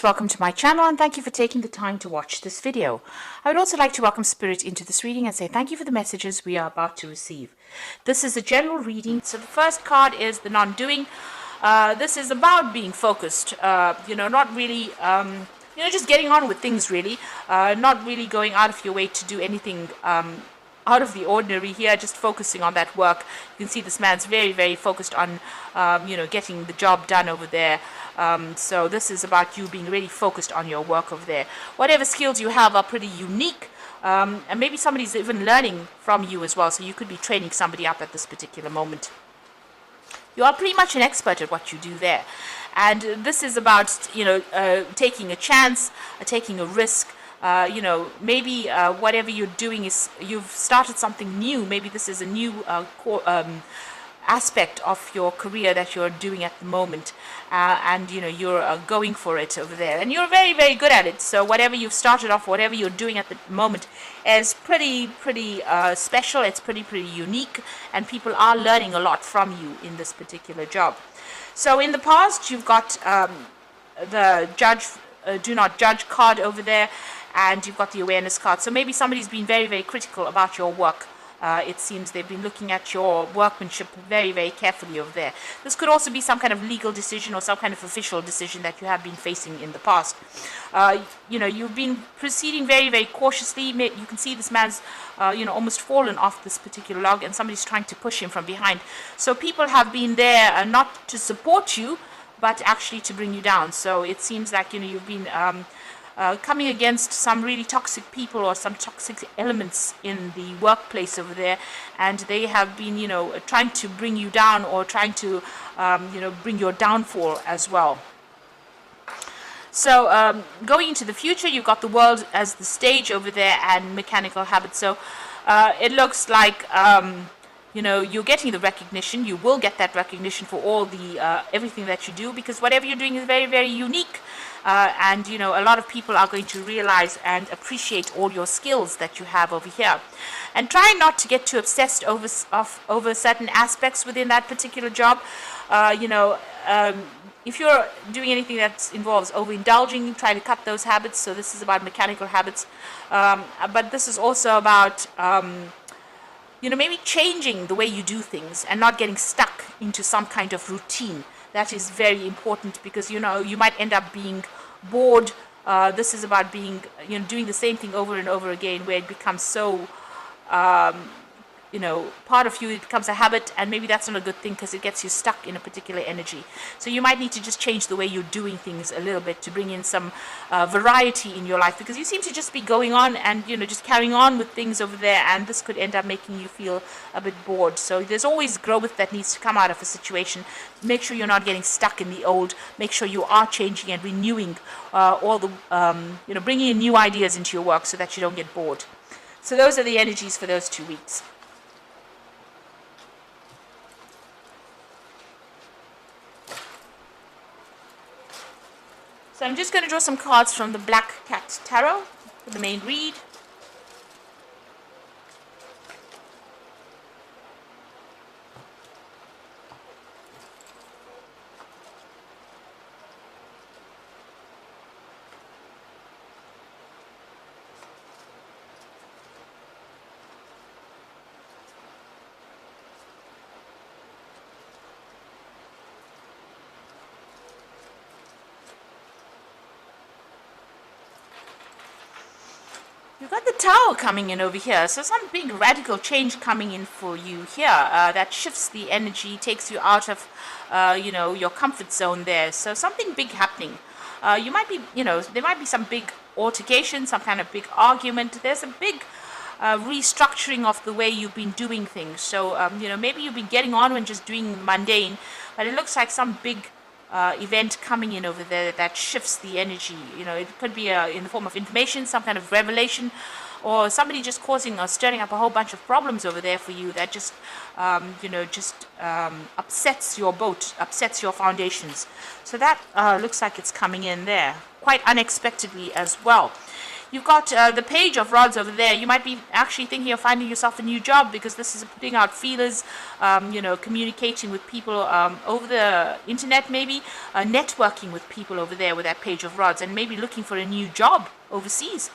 Welcome to my channel and thank you for taking the time to watch this video. I would also like to welcome Spirit into this reading and say thank you for the messages we are about to receive. This is a general reading. So the first card is the non-doing. This is about being focused, not really, just getting on with things really, not really going out of your way to do anything out of the ordinary here, just focusing on that work. You can see this man's very, very focused on, getting the job done over there. So this is about you being really focused on your work over there. Whatever skills you have are pretty unique, and maybe somebody's even learning from you as well. So you could be training somebody up at this particular moment. You are pretty much an expert at what you do there. And this is about, taking a chance, taking a risk. Maybe whatever you're doing is you've started something new. Maybe this is a new aspect of your career that you're doing at the moment, and you're going for it over there, and you're very, very good at it. So whatever you've started off, whatever you're doing at the moment is pretty special. It's pretty unique, and people are learning a lot from you in this particular job. So in the past, you've got the judge, do not judge card over there, and you've got the awareness card. So maybe somebody's been very, very critical about your work. It seems they've been looking at your workmanship very, very carefully over there. This could also be some kind of legal decision or some kind of official decision that you have been facing in the past. You've been proceeding very, very cautiously. You can see this man's, almost fallen off this particular log, and somebody's trying to push him from behind. So people have been there not to support you, but actually to bring you down. So it seems like, you've been coming against some really toxic people or some toxic elements in the workplace over there, and they have been, trying to bring you down or trying to, bring your downfall as well. So going into the future, you've got the world as the stage over there and mechanical habits. So it looks like you're getting the recognition. You will get that recognition for all the everything that you do, because whatever you're doing is very, very unique. And a lot of people are going to realize and appreciate all your skills that you have over here. And try not to get too obsessed over certain aspects within that particular job. If you're doing anything that involves overindulging, try to cut those habits. So this is about mechanical habits, but this is also about maybe changing the way you do things and not getting stuck into some kind of routine. That is very important, because you might end up being bored. This is about being doing the same thing over and over again, where it becomes so part of you. It becomes a habit, and maybe that's not a good thing, because it gets you stuck in a particular energy. So you might need to just change the way you're doing things a little bit to bring in some variety in your life, because you seem to just be going on and just carrying on with things over there, and this could end up making you feel a bit bored. So there's always growth that needs to come out of a situation. Make sure you're not getting stuck in the old. Make sure you are changing and renewing all the bringing in new ideas into your work so that you don't get bored. So those are the energies for those 2 weeks. So I'm just going to draw some cards from the Black Cat Tarot for the main read. You've got the Tower coming in over here, so some big radical change coming in for you here that shifts the energy, takes you out of, your comfort zone there. So something big happening. You might be, there might be some big altercation, some kind of big argument. There's a big restructuring of the way you've been doing things. So, maybe you've been getting on and just doing mundane, but it looks like some big event coming in over there that shifts the energy. It could be in the form of information, some kind of revelation, or somebody just causing or stirring up a whole bunch of problems over there for you that just upsets your boat, upsets your foundations. So that looks like it's coming in there quite unexpectedly as well. You've got the Page of Rods over there. You might be actually thinking of finding yourself a new job, because this is putting out feelers, communicating with people over the internet, maybe networking with people over there with that Page of Rods, and maybe looking for a new job overseas.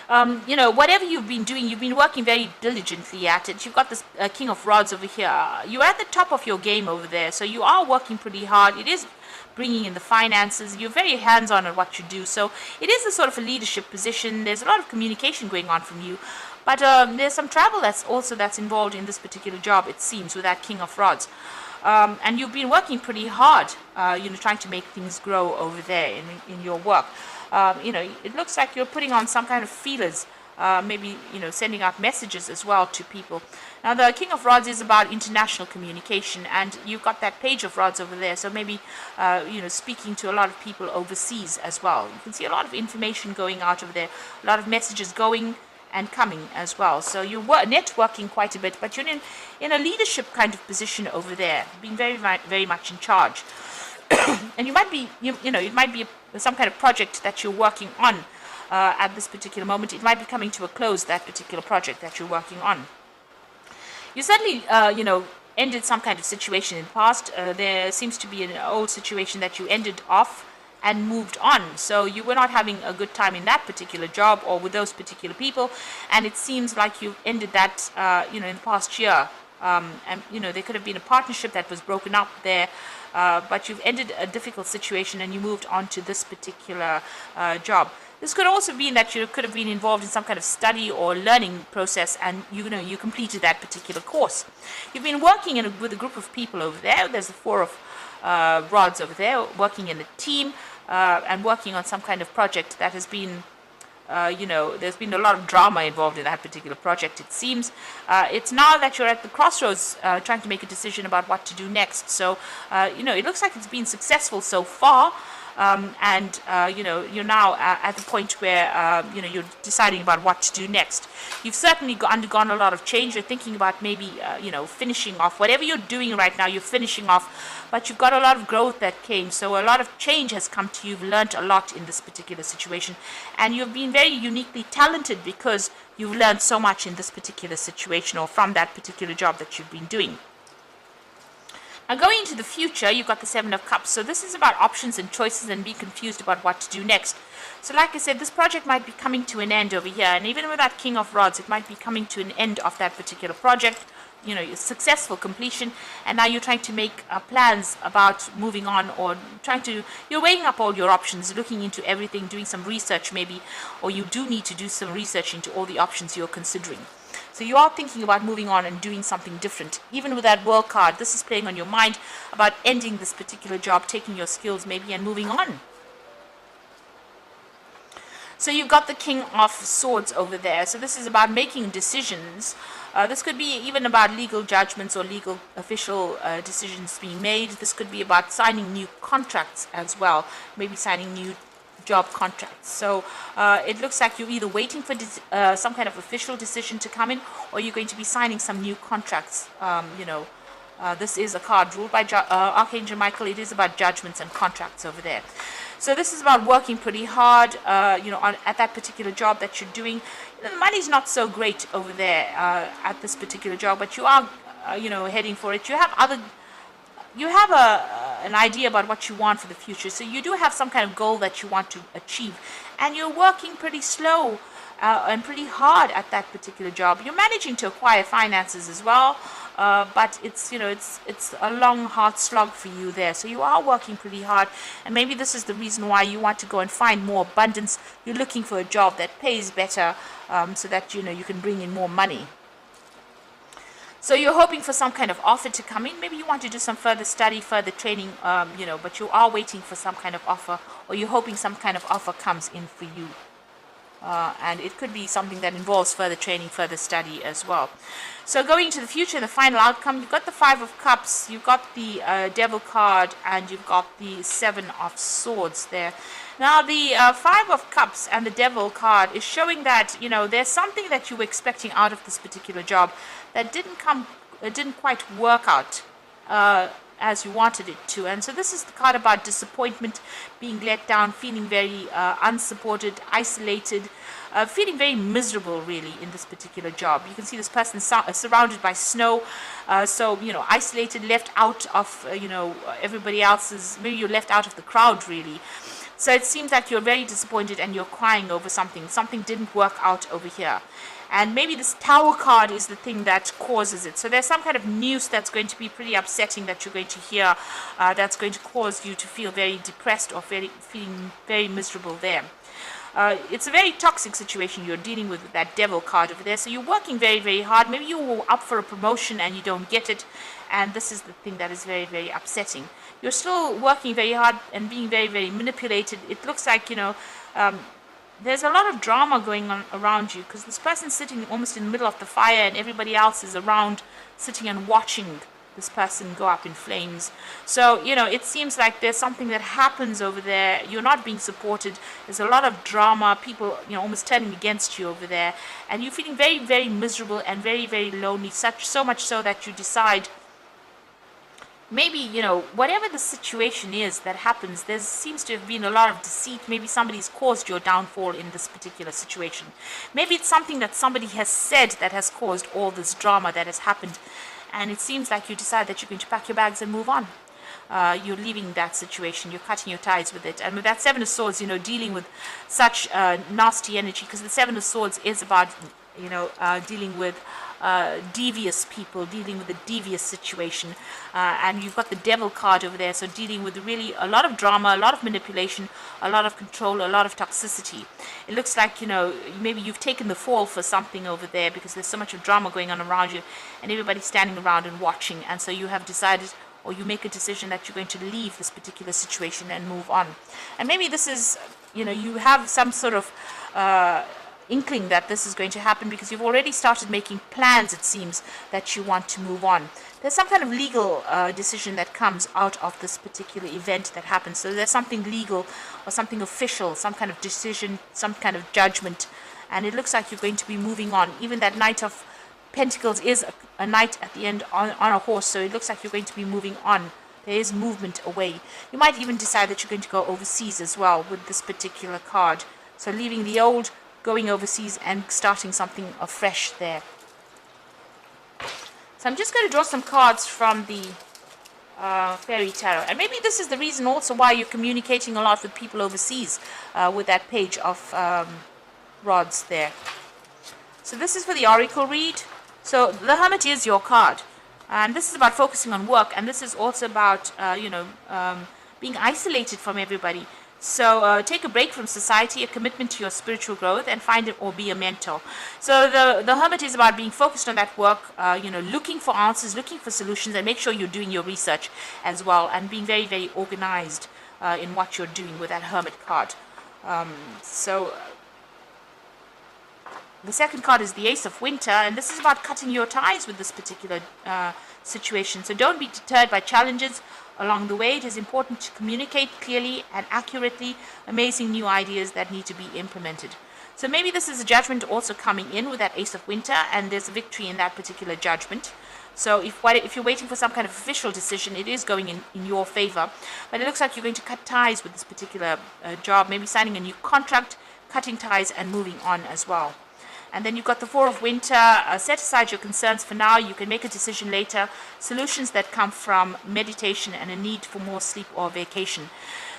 Whatever you've been doing, you've been working very diligently at it. You've got this King of Rods over here. You're at the top of your game over there, so you are working pretty hard. It is bringing in the finances. You're very hands-on at what you do, so it is a sort of a leadership position. There's a lot of communication going on from you, but there's some travel that's involved in this particular job, it seems, with that King of Rods. And you've been working pretty hard, trying to make things grow over there in your work. It looks like you're putting on some kind of feelers, maybe, sending out messages as well to people. Now, the King of Rods is about international communication, and you've got that Page of Rods over there, so maybe, speaking to a lot of people overseas as well. You can see a lot of information going out over there, a lot of messages going and coming as well. So you're networking quite a bit, but you're in a leadership kind of position over there, being very, very much in charge. And you might be, it might be some kind of project that you're working on at this particular moment. It might be coming to a close, that particular project that you're working on. You certainly, ended some kind of situation in the past. There seems to be an old situation that you ended off and moved on. So you were not having a good time in that particular job or with those particular people, and it seems like you ended that, in the past year. And there could have been a partnership that was broken up there, but you've ended a difficult situation and you moved on to this particular job. This could also mean that you could have been involved in some kind of study or learning process, and you completed that particular course. You've been working with a group of people over there. There's the Four of Rods over there, working in a team and working on some kind of project that has been, there's been a lot of drama involved in that particular project, it seems. It's now that you're at the crossroads trying to make a decision about what to do next. So, it looks like it's been successful so far. You're now at the point where, you're deciding about what to do next. You've certainly undergone a lot of change. You're thinking about maybe, finishing off. Whatever you're doing right now, you're finishing off. But you've got a lot of growth that came. So a lot of change has come to you. You've learned a lot in this particular situation. And you've been very uniquely talented because you've learned so much in this particular situation or from that particular job that you've been doing. Now, going into the future, you've got the Seven of Cups. So this is about options and choices and being confused about what to do next. So like I said, this project might be coming to an end over here. And even with that King of Rods, it might be coming to an end of that particular project, successful completion. And now you're trying to make plans about moving on, or you're weighing up all your options, looking into everything, doing some research maybe, or you do need to do some research into all the options you're considering. So you are thinking about moving on and doing something different. Even with that World card, this is playing on your mind about ending this particular job, taking your skills maybe and moving on. So you've got the King of Swords over there. So this is about making decisions. This could be even about legal judgments or legal official decisions being made. This could be about signing new contracts as well, maybe signing new job contracts. So it looks like you're either waiting for some kind of official decision to come in, or you're going to be signing some new contracts. This is a card ruled by Archangel Michael. It is about judgments and contracts over there. So this is about working pretty hard, at that particular job that you're doing. The money's not so great over there at this particular job, but you are, heading for it. You have an idea about what you want for the future. So you do have some kind of goal that you want to achieve, and you're working pretty slow and pretty hard at that particular job. You're managing to acquire finances as well, but it's a long, hard slog for you there. So you are working pretty hard, and maybe this is the reason why you want to go and find more abundance. You're looking for a job that pays better, so that you can bring in more money. So you're hoping for some kind of offer to come in. Maybe you want to do some further study, further training, but you are waiting for some kind of offer, or you're hoping some kind of offer comes in for you. And it could be something that involves further training, further study as well. So going into the future, the final outcome, you've got the Five of Cups, you've got the Devil card, and you've got the Seven of Swords there. Now, the Five of Cups and the Devil card is showing that, there's something that you were expecting out of this particular job that didn't quite work out. as you wanted it to. And so this is the card about disappointment, being let down, feeling very unsupported, isolated, feeling very miserable really in this particular job. You can see this person surrounded by snow, so isolated, left out of everybody else's. Maybe you're left out of the crowd really. So it seems like you're very disappointed and you're crying over something. Something didn't work out over here. And maybe this Tower card is the thing that causes it. So there's some kind of news that's going to be pretty upsetting that you're going to hear, that's going to cause you to feel very depressed or feeling very miserable there. It's a very toxic situation you're dealing with that Devil card over there. So you're working very, very hard. Maybe you were up for a promotion and you don't get it. And this is the thing that is very, very upsetting. You're still working very hard and being very, very manipulated. It looks like, there's a lot of drama going on around you, because this person's sitting almost in the middle of the fire and everybody else is around sitting and watching this person go up in flames. So, it seems like there's something that happens over there. You're not being supported. There's a lot of drama, people, almost turning against you over there. And you're feeling very, very miserable and very, very lonely, so much so that you decide, maybe, whatever the situation is that happens, there seems to have been a lot of deceit. Maybe somebody's caused your downfall in this particular situation. Maybe it's something that somebody has said that has caused all this drama that has happened. And it seems like you decide that you're going to pack your bags and move on. You're leaving that situation. You're cutting your ties with it. And with that Seven of Swords, dealing with such nasty energy, because the Seven of Swords is about, dealing with devious people, dealing with a devious situation, and you've got the Devil card over there, so dealing with really a lot of drama, a lot of manipulation, a lot of control, a lot of toxicity. It looks like maybe you've taken the fall for something over there, because there's so much of drama going on around you and everybody's standing around and watching, and so you have decided, or you make a decision, that you're going to leave this particular situation and move on. And maybe this is, you have some sort of inkling that this is going to happen, because you've already started making plans, it seems, that you want to move on. There's some kind of legal decision that comes out of this particular event that happens. So there's something legal or something official, some kind of decision, some kind of judgment, and it looks like you're going to be moving on. Even that Knight of Pentacles is a knight at the end on a horse, so it looks like you're going to be moving on. There is movement away. You might even decide that you're going to go overseas as well with this particular card. So leaving the old, going overseas and starting something afresh there. So I'm just going to draw some cards from the Fairy Tarot. And maybe this is the reason also why you're communicating a lot with people overseas with that Page of Rods there. So this is for the Oracle read. So the Hermit is your card. And this is about focusing on work. And this is also about, being isolated from everybody. So take a break from society, a commitment to your spiritual growth, and find it or be a mentor. So the Hermit is about being focused on that work, looking for answers, looking for solutions, and make sure you're doing your research as well, and being very, very organized in what you're doing with that Hermit card. The second card is the Ace of Winter, and this is about cutting your ties with this particular situation. So don't be deterred by challenges along the way. It is important to communicate clearly and accurately amazing new ideas that need to be implemented. So maybe this is a judgment also coming in with that Ace of Winter, and there's a victory in that particular judgment. So if you're waiting for some kind of official decision, it is going in your favor. But it looks like you're going to cut ties with this particular job, maybe signing a new contract, cutting ties and moving on as well. And then you've got the Four of Winter. Set aside your concerns for now. You can make a decision later. Solutions that come from meditation and a need for more sleep or vacation.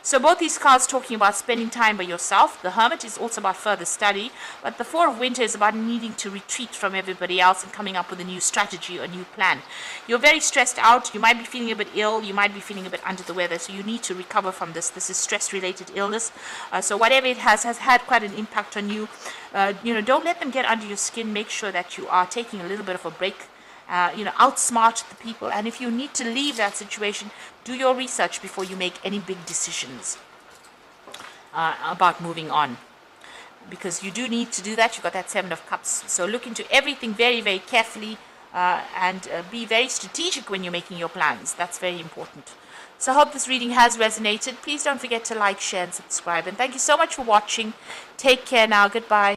So both these cards talking about spending time by yourself. The Hermit is also about further study. But the Four of Winter is about needing to retreat from everybody else and coming up with a new strategy or a new plan. You're very stressed out. You might be feeling a bit ill. You might be feeling a bit under the weather. So you need to recover from this. This is stress-related illness. So whatever it has had quite an impact on you. Don't let them get under your skin. Make sure that you are taking a little bit of a break. Outsmart the people. And if you need to leave that situation, do your research before you make any big decisions about moving on. Because you do need to do that. You've got that Seven of Cups. So look into everything very, very carefully and be very strategic when you're making your plans. That's very important. So I hope this reading has resonated. Please don't forget to like, share, and subscribe. And thank you so much for watching. Take care now. Goodbye.